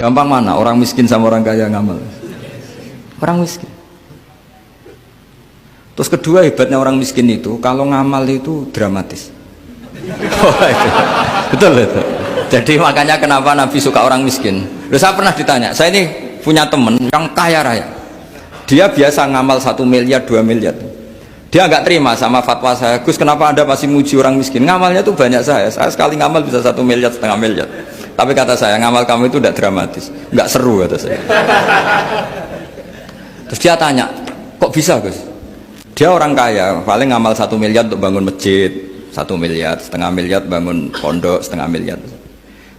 Gampang mana? Orang miskin sama orang kaya ngamal? Orang miskin. Terus kedua hebatnya orang miskin itu, kalau ngamal itu dramatis. Oh, itu. Betul itu. Jadi makanya kenapa Nabi suka orang miskin. Loh, saya pernah ditanya, saya ini punya teman yang kaya raya. Dia biasa ngamal 1 miliar, 2 miliar. Dia nggak terima sama fatwa saya, Gus kenapa Anda masih muji orang miskin? Ngamalnya tuh banyak saya sekali ngamal bisa 1 miliar, setengah miliar. Tapi kata saya, ngamal kamu itu tidak dramatis, nggak seru kata saya. Terus dia tanya, kok bisa Gus? Dia orang kaya, paling ngamal 1 miliar untuk bangun masjid, 1 miliar, setengah miliar bangun pondok, setengah miliar.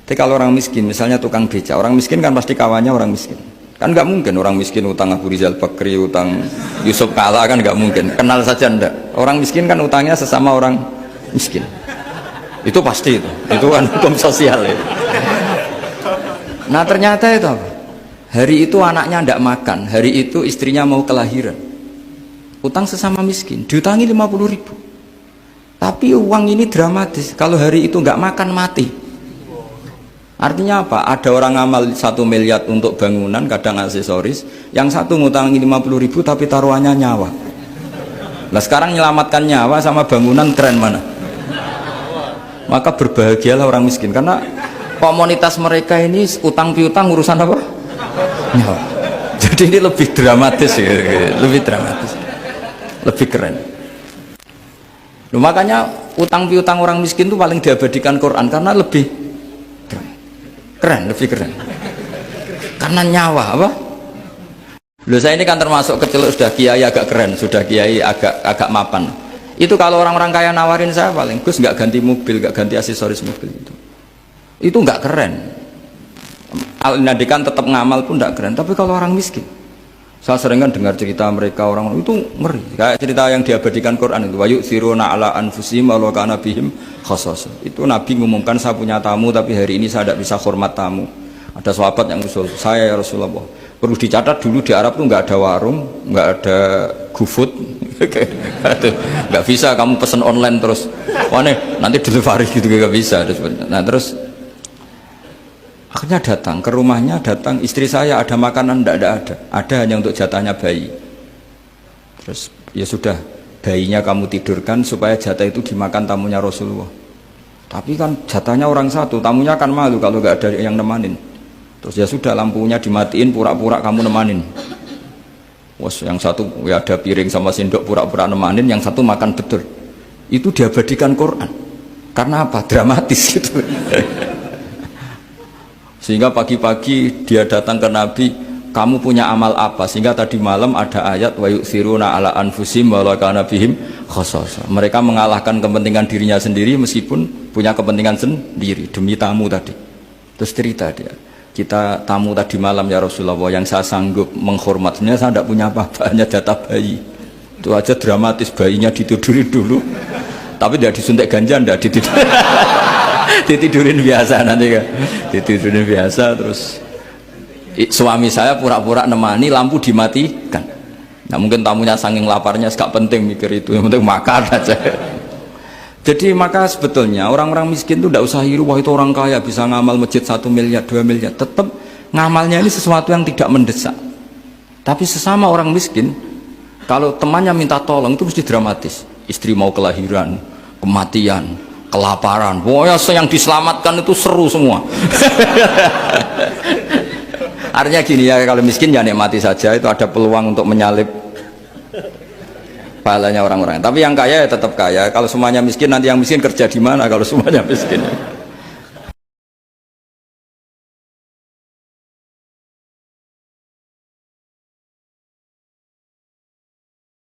Tapi kalau orang miskin, misalnya tukang beca, orang miskin kan pasti kawannya orang miskin. Kan nggak mungkin orang miskin utang Abu Rizal Bakri, utang Yusuf Kala, kan nggak mungkin. Kenal saja ndak. Orang miskin kan utangnya sesama orang miskin. Itu pasti itu kan hukum sosial ya. Nah ternyata itu apa? Hari itu anaknya ndak makan, hari itu istrinya mau kelahiran. Utang sesama miskin, diutangi 50.000. Tapi uang ini dramatis. Kalau hari itu nggak makan mati. Artinya apa? Ada orang ngamal 1 miliar untuk bangunan, kadang aksesoris, yang satu ngutangi 50.000 tapi taruhannya nyawa. Nah sekarang menyelamatkan nyawa sama bangunan keren mana? Maka berbahagialah orang miskin karena komunitas mereka ini utang piutang urusan apa? Nyawa. Jadi ini lebih dramatis ya, lebih dramatis, lebih keren. Loh, makanya utang piutang orang miskin itu paling diabadikan Quran karena lebih keren, lebih keren karena nyawa apa? Loh saya ini kan termasuk kecil sudah kiai agak keren, sudah kiai agak mapan. Itu kalau orang-orang kaya nawarin saya paling Gus nggak ganti mobil, nggak ganti aksesoris mobil itu nggak keren. Al-Nadikan tetap ngamal pun nggak keren. Tapi kalau orang miskin, saya sering kan dengar cerita mereka orang itu ngeri. Kayak cerita yang diabadikan Quran itu, wa yu'thiruna ala anfusihim walau kana bihim khasasah. Itu Nabi ngumumkan saya punya tamu tapi hari ini saya tidak bisa hormat tamu. Ada sahabat yang usul, saya ya Rasulullah. Perlu dicatat dulu di Arab tuh nggak ada warung, nggak ada GoFood, nggak bisa kamu pesen online terus. Wah nih nanti delivery gitu nggak bisa. Nah terus akhirnya datang ke rumahnya, datang istri saya ada makanan tidak ada hanya untuk jatahnya bayi. Terus ya sudah, bayinya kamu tidurkan supaya jatah itu dimakan tamunya Rasulullah. Tapi kan jatahnya orang satu, tamunya kan malu kalau nggak ada yang nemanin. Terus ya sudah, lampunya dimatiin, pura-pura kamu nemanin. Wes yang satu ya ada piring sama sendok, pura-pura nemanin, yang satu makan betul. Itu diabadikan Quran. Karena apa? Dramatis gitu. Sehingga pagi-pagi dia datang ke Nabi, kamu punya amal apa? Sehingga tadi malam ada ayat wa yu'thiruna ala anfusihim walau kana bihim khasasah. Mereka mengalahkan kepentingan dirinya sendiri meskipun punya kepentingan sendiri demi tamu tadi. Terus cerita dia, kita tamu tadi malam ya Rasulullah, yang saya sanggup menghormat, sebenarnya saya tidak punya apa-apa, hanya jatah bayi. Itu aja dramatis, bayinya ditidurin dulu. Tapi tidak disuntik ganja, tidak ditidurin. Ditidurin biasa nanti kan, ditidurin biasa. Terus suami saya pura-pura nemani, lampu dimatikan. Nah mungkin tamunya saking laparnya gak penting mikir itu, yang penting makan aja. Jadi maka sebetulnya orang-orang miskin itu tidak usah hiru, wah itu orang kaya bisa ngamal masjid 1 miliar, 2 miliar. Tetap ngamalnya ini sesuatu yang tidak mendesak. Tapi sesama orang miskin, kalau temannya minta tolong itu mesti dramatis. Istri mau kelahiran, kematian, kelaparan, pokoknya yang diselamatkan itu seru semua. Artinya gini ya, kalau miskin ya nikmati saja, itu ada peluang untuk menyalip pahalanya orang-orang. Tapi yang kaya ya tetap kaya. Kalau semuanya miskin, nanti yang miskin kerja di mana kalau semuanya miskin?